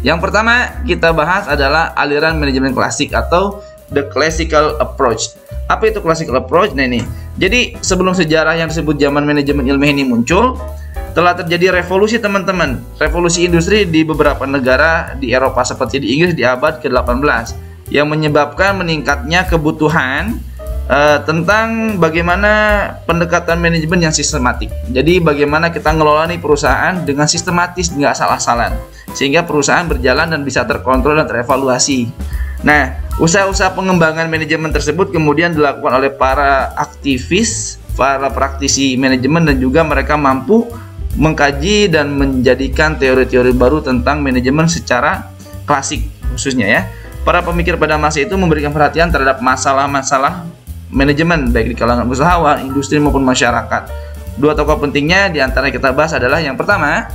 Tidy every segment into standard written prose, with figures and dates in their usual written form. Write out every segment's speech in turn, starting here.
Yang pertama kita bahas adalah aliran manajemen klasik atau the classical approach. Apa itu classical approach? Nah ini, jadi sebelum sejarah yang disebut zaman manajemen ilmiah ini muncul, telah terjadi revolusi teman-teman. Revolusi industri di beberapa negara di Eropa seperti di Inggris di abad ke-18 yang menyebabkan meningkatnya kebutuhan tentang bagaimana pendekatan manajemen yang sistematik. Jadi bagaimana kita ngelola nih perusahaan dengan sistematis, nggak salah-salan, sehingga perusahaan berjalan dan bisa terkontrol dan terevaluasi. Nah, usaha-usaha pengembangan manajemen tersebut kemudian dilakukan oleh para aktivis, para praktisi manajemen, dan juga mereka mampu mengkaji dan menjadikan teori-teori baru tentang manajemen secara klasik khususnya ya. Para pemikir pada masa itu memberikan perhatian terhadap masalah-masalah manajemen baik di kalangan usahawan, industri maupun masyarakat. Dua tokoh pentingnya di antara kita bahas adalah yang pertama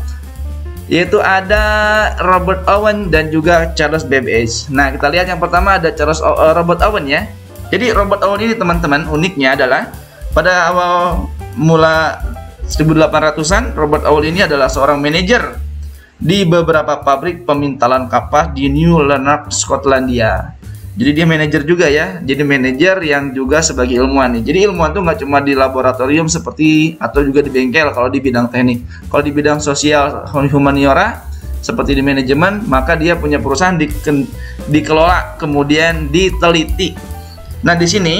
yaitu ada Robert Owen dan juga Charles Babbage. Nah, kita lihat yang pertama ada Robert Owen ya. Jadi Robert Owen ini teman-teman uniknya adalah pada awal mula 1800-an Robert Owen ini adalah seorang manajer di beberapa pabrik pemintalan kapas di New Lanark, Skotlandia. Jadi dia manajer juga ya. Jadi manajer yang juga sebagai ilmuwan nih. Jadi ilmuwan tuh nggak cuma di laboratorium seperti atau juga di bengkel kalau di bidang teknik. Kalau di bidang sosial humaniora seperti di manajemen, maka dia punya perusahaan dikelola kemudian diteliti. Nah di sini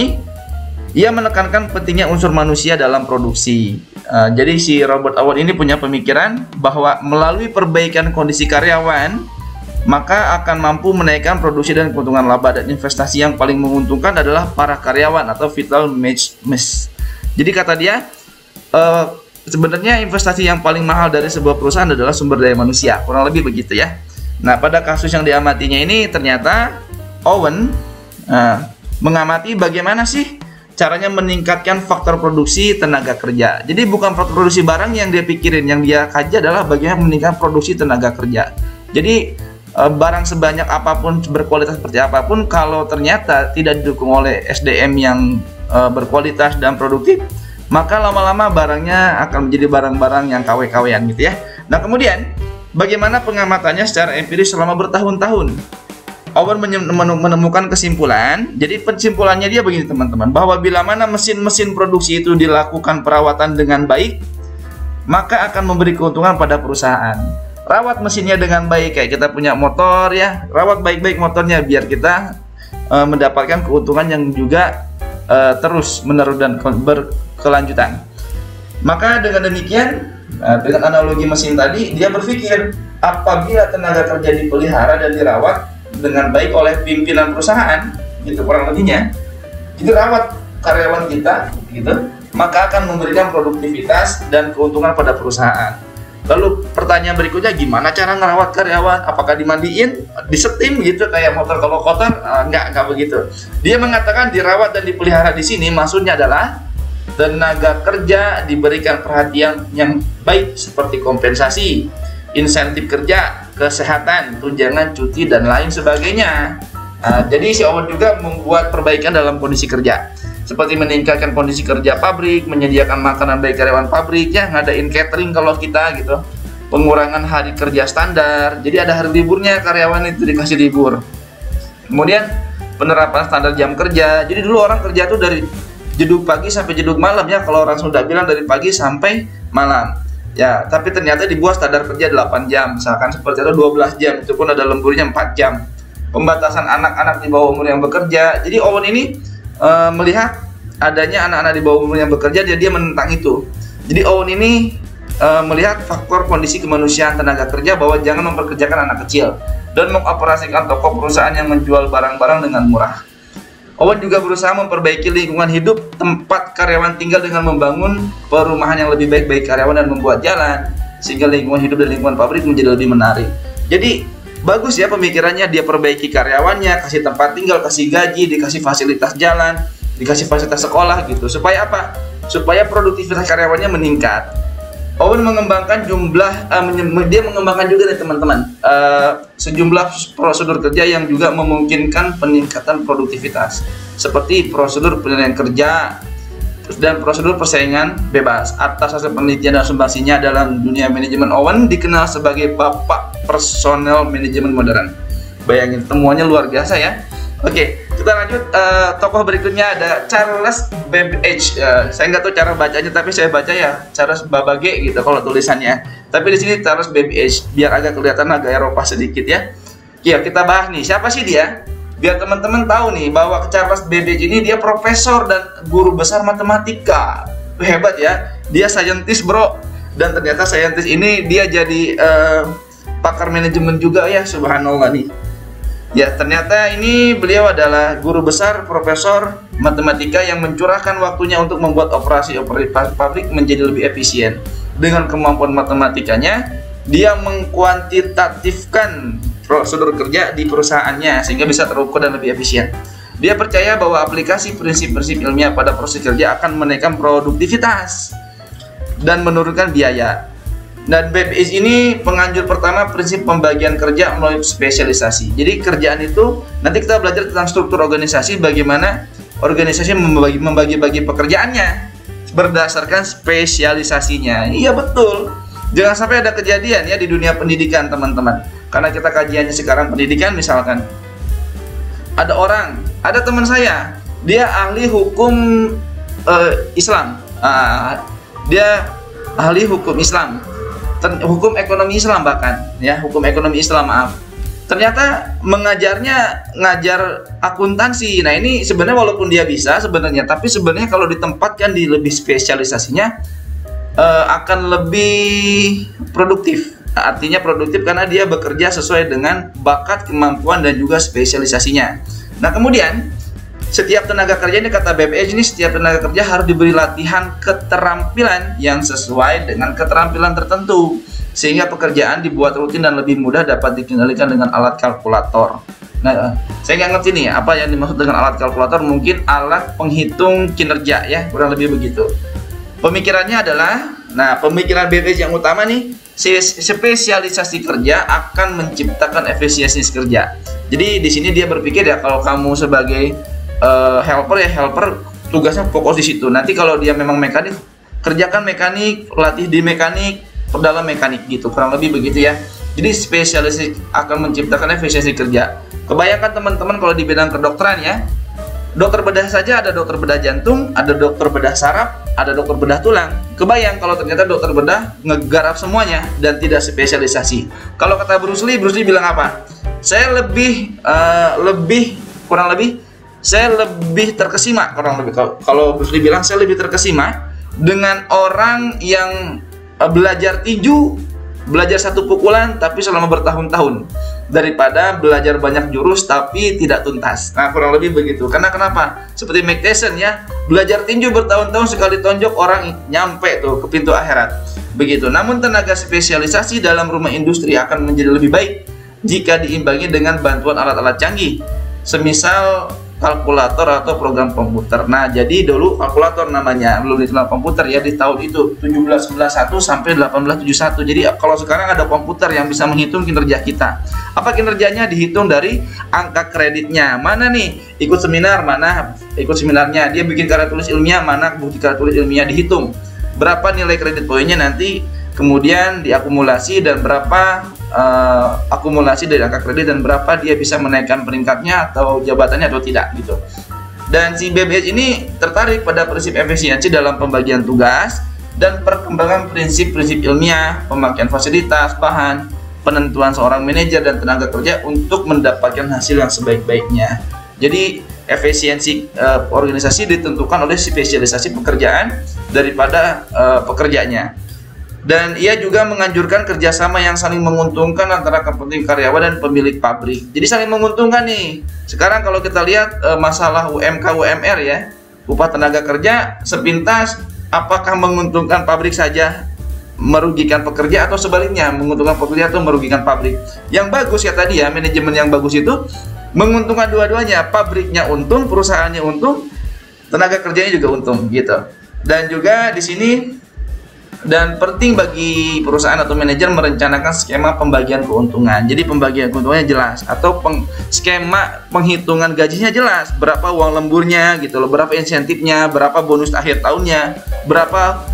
ia menekankan pentingnya unsur manusia dalam produksi. Jadi si Robert Owen ini punya pemikiran bahwa melalui perbaikan kondisi karyawan maka akan mampu menaikkan produksi dan keuntungan laba, dan investasi yang paling menguntungkan adalah para karyawan atau vital mass. Jadi kata dia sebenarnya investasi yang paling mahal dari sebuah perusahaan adalah sumber daya manusia, kurang lebih begitu ya. Nah pada kasus yang diamatinya ini ternyata Owen mengamati bagaimana sih caranya meningkatkan faktor produksi tenaga kerja. Jadi bukan faktor produksi barang yang dia pikirin, yang dia kaji adalah bagaimana meningkatkan produksi tenaga kerja. Jadi barang sebanyak apapun, berkualitas seperti apapun, kalau ternyata tidak didukung oleh SDM yang berkualitas dan produktif, maka lama-lama barangnya akan menjadi barang-barang yang KW-KW-an gitu ya. Nah kemudian bagaimana pengamatannya secara empiris selama bertahun-tahun? Owen menemukan kesimpulan. Jadi kesimpulannya dia begini teman-teman, bahwa bila mana mesin-mesin produksi itu dilakukan perawatan dengan baik, maka akan memberi keuntungan pada perusahaan. Rawat mesinnya dengan baik, kayak kita punya motor ya, rawat baik-baik motornya biar kita mendapatkan keuntungan yang juga terus menerus dan berkelanjutan. Maka dengan demikian, dengan analogi mesin tadi, dia berpikir apabila tenaga kerja dipelihara dan dirawat dengan baik oleh pimpinan perusahaan, gitu kurang lebihnya, itu rawat karyawan kita, gitu, maka akan memberikan produktivitas dan keuntungan pada perusahaan. Lalu pertanyaan berikutnya, gimana cara ngerawat karyawan? Apakah dimandiin, disetim gitu kayak motor kalau kotor? Enggak begitu. Dia mengatakan dirawat dan dipelihara di sini maksudnya adalah tenaga kerja diberikan perhatian yang baik seperti kompensasi, insentif kerja, kesehatan, tunjangan cuti dan lain sebagainya. Jadi si Owen juga membuat perbaikan dalam kondisi kerja, seperti meningkatkan kondisi kerja pabrik, menyediakan makanan bagi karyawan pabrik, ya ngadain catering kalau kita gitu, pengurangan hari kerja standar, jadi ada hari liburnya karyawan itu dikasih libur. Kemudian penerapan standar jam kerja. Jadi dulu orang kerja tuh dari jeduk pagi sampai jeduk malam ya, kalau orang Sunda bilang dari pagi sampai malam. Ya, tapi ternyata dibuat standar kerja 8 jam, misalkan seperti itu 12 jam, itu pun ada lemburnya 4 jam. Pembatasan anak-anak di bawah umur yang bekerja. Jadi Owen ini melihat adanya anak-anak di bawah umur yang bekerja, dia menentang itu. Jadi Owen ini melihat faktor kondisi kemanusiaan tenaga kerja, bahwa jangan memperkerjakan anak kecil dan mengoperasikan toko perusahaan yang menjual barang-barang dengan murah. Owen juga berusaha memperbaiki lingkungan hidup tempat karyawan tinggal dengan membangun perumahan yang lebih baik bagi karyawan dan membuat jalan, sehingga lingkungan hidup dan lingkungan pabrik menjadi lebih menarik. Jadi bagus ya pemikirannya, dia perbaiki karyawannya, kasih tempat tinggal, kasih gaji, dikasih fasilitas jalan, dikasih fasilitas sekolah gitu. Supaya apa? Supaya produktivitas karyawannya meningkat. Owen mengembangkan dia mengembangkan juga nih teman-teman, sejumlah prosedur kerja yang juga memungkinkan peningkatan produktivitas, seperti prosedur penilaian kerja, dan prosedur persaingan bebas. Atas hasil penelitian dan sumbangsinya dalam dunia manajemen, Owen dikenal sebagai bapak personal manajemen modern. Bayangin, temuannya luar biasa ya. Oke, kita lanjut. Tokoh berikutnya ada Charles Babbage. Saya nggak tahu cara bacanya, tapi saya baca ya Charles Babbage gitu kalau tulisannya. Tapi di sini Charles Babbage, biar agak kelihatan agak Eropa sedikit ya. Ya, kita bahas nih, siapa sih dia? Biar teman-teman tahu nih bahwa Charles Babbage ini dia profesor dan guru besar matematika. Hebat ya, dia scientist bro. Dan ternyata scientist ini dia jadi pakar manajemen juga ya, subhanallah nih. Ya, ternyata ini beliau adalah guru besar, profesor matematika yang mencurahkan waktunya untuk membuat operasi pabrik menjadi lebih efisien. Dengan kemampuan matematikanya, dia mengkuantitatifkan prosedur kerja di perusahaannya sehingga bisa terukur dan lebih efisien. Dia percaya bahwa aplikasi prinsip-prinsip ilmiah pada proses kerja akan menaikkan produktivitas dan menurunkan biaya. Dan Babbage ini penganjur pertama prinsip pembagian kerja melalui spesialisasi. Jadi kerjaan itu nanti kita belajar tentang struktur organisasi, bagaimana organisasi membagi-bagi pekerjaannya berdasarkan spesialisasinya. Iya betul. Jangan sampai ada kejadian ya di dunia pendidikan teman-teman. Karena kita kajiannya sekarang pendidikan, misalkan ada teman saya, dia ahli hukum Islam. Dia ahli hukum Islam. Hukum ekonomi Islam bahkan ya, hukum ekonomi Islam, maaf. Ternyata ngajar akuntansi. Nah, ini sebenarnya walaupun dia bisa sebenarnya, tapi sebenarnya kalau ditempatkan di lebih spesialisasinya akan lebih produktif. Artinya produktif karena dia bekerja sesuai dengan bakat, kemampuan dan juga spesialisasinya. Nah, kemudian setiap tenaga kerja ini, kata Babbage ini, setiap tenaga kerja harus diberi latihan keterampilan yang sesuai dengan keterampilan tertentu sehingga pekerjaan dibuat rutin dan lebih mudah dapat dikendalikan dengan alat kalkulator. Nah, saya nggak ngerti nih apa yang dimaksud dengan alat kalkulator. Mungkin alat penghitung kinerja ya, kurang lebih begitu. Pemikirannya adalah, pemikiran Babbage yang utama nih, spesialisasi kerja akan menciptakan efisiensi kerja. Jadi di sini dia berpikir ya, kalau kamu sebagai helper tugasnya fokus di situ. Nanti kalau dia memang mekanik, kerjakan mekanik, latih di mekanik, perdalam mekanik gitu, kurang lebih begitu ya. Jadi spesialisasi akan menciptakan efisiensi kerja. Kebayangkan teman-teman kalau di bidang kedokteran ya, dokter bedah saja ada dokter bedah jantung, ada dokter bedah saraf, ada dokter bedah tulang. Kebayang kalau ternyata dokter bedah ngegarap semuanya dan tidak spesialisasi. Kalau kata Bruce Lee bilang apa? Saya lebih terkesima, kalau Bruce Lee bilang saya lebih terkesima dengan orang yang belajar tinju, belajar satu pukulan tapi selama bertahun-tahun, daripada belajar banyak jurus tapi tidak tuntas. Nah, kurang lebih begitu. Karena kenapa? Seperti Mike Tyson ya, belajar tinju bertahun-tahun, sekali tonjok orang nyampe tuh ke pintu akhirat. Begitu. Namun tenaga spesialisasi dalam rumah industri akan menjadi lebih baik jika diimbangi dengan bantuan alat-alat canggih, semisal kalkulator atau program komputer. Nah, jadi dulu kalkulator namanya, belum dikenal komputer ya di tahun itu 1791 sampai 1871. Jadi kalau sekarang ada komputer yang bisa menghitung kinerja kita. Apa kinerjanya? Dihitung dari angka kreditnya. Mana nih ikut seminar, mana ikut seminarnya. Dia bikin karya tulis ilmiah, mana bukti karya tulis ilmiah, dihitung. Berapa nilai kredit poinnya nanti kemudian diakumulasi, dan berapa akumulasi dari angka kredit dan berapa dia bisa menaikkan peringkatnya atau jabatannya atau tidak gitu. Dan si Babbage ini tertarik pada prinsip efisiensi dalam pembagian tugas dan perkembangan prinsip-prinsip ilmiah, pemakaian fasilitas, bahan, penentuan seorang manajer dan tenaga kerja untuk mendapatkan hasil yang sebaik-baiknya. Jadi efisiensi organisasi ditentukan oleh spesialisasi pekerjaan daripada pekerjanya. Dan ia juga menganjurkan kerjasama yang saling menguntungkan antara kepentingan karyawan dan pemilik pabrik. Jadi saling menguntungkan nih. Sekarang kalau kita lihat masalah UMK UMR ya, upah tenaga kerja sepintas, apakah menguntungkan pabrik saja, merugikan pekerja, atau sebaliknya menguntungkan pekerja atau merugikan pabrik? Yang bagus ya tadi ya, manajemen yang bagus itu menguntungkan dua-duanya. Pabriknya untung, perusahaannya untung, tenaga kerjanya juga untung gitu. Dan juga di sini Dan penting bagi perusahaan atau manajer merencanakan skema pembagian keuntungan. Jadi pembagian keuntungannya jelas, atau skema penghitungan gajinya jelas, berapa uang lemburnya gitu loh, berapa insentifnya, berapa bonus akhir tahunnya, berapa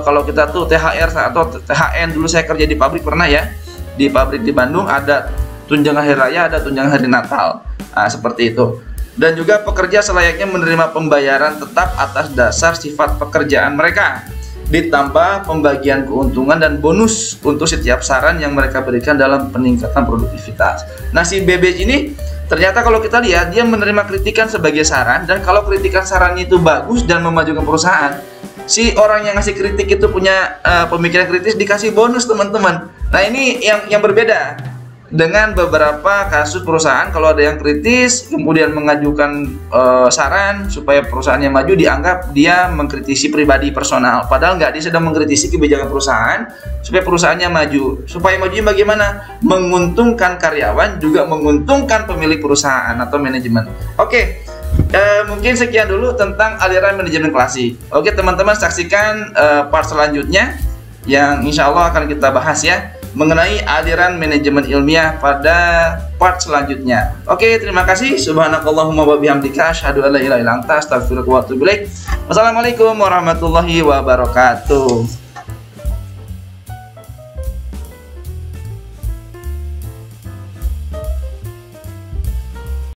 kalau kita tuh THR atau THN. Dulu saya kerja di pabrik pernah ya, di pabrik di Bandung ada tunjangan hari raya, ada tunjangan hari Natal. Nah, seperti itu. Dan juga pekerja selayaknya menerima pembayaran tetap atas dasar sifat pekerjaan mereka, ditambah pembagian keuntungan dan bonus untuk setiap saran yang mereka berikan dalam peningkatan produktivitas. Nah, si Bebej ini ternyata kalau kita lihat, dia menerima kritikan sebagai saran, dan kalau kritikan sarannya itu bagus dan memajukan perusahaan, si orang yang ngasih kritik itu punya pemikiran kritis, dikasih bonus, teman-teman. Nah, ini yang berbeda dengan beberapa kasus perusahaan. Kalau ada yang kritis kemudian mengajukan saran supaya perusahaannya maju, dianggap dia mengkritisi pribadi personal, padahal nggak, dia sedang mengkritisi kebijakan perusahaan supaya perusahaannya maju. Supaya majunya bagaimana? Menguntungkan karyawan, juga menguntungkan pemilik perusahaan atau manajemen. Oke, mungkin sekian dulu tentang aliran manajemen klasik. Oke teman-teman, saksikan part selanjutnya yang insya Allah akan kita bahas ya, mengenai aliran manajemen ilmiah pada part selanjutnya. Oke, terima kasih. Subhanakallahumma wa bihamdika asyhadu an la ilaha illa anta astaghfiruka wa atubu ilaik. Wassalamualaikum warahmatullahi wabarakatuh.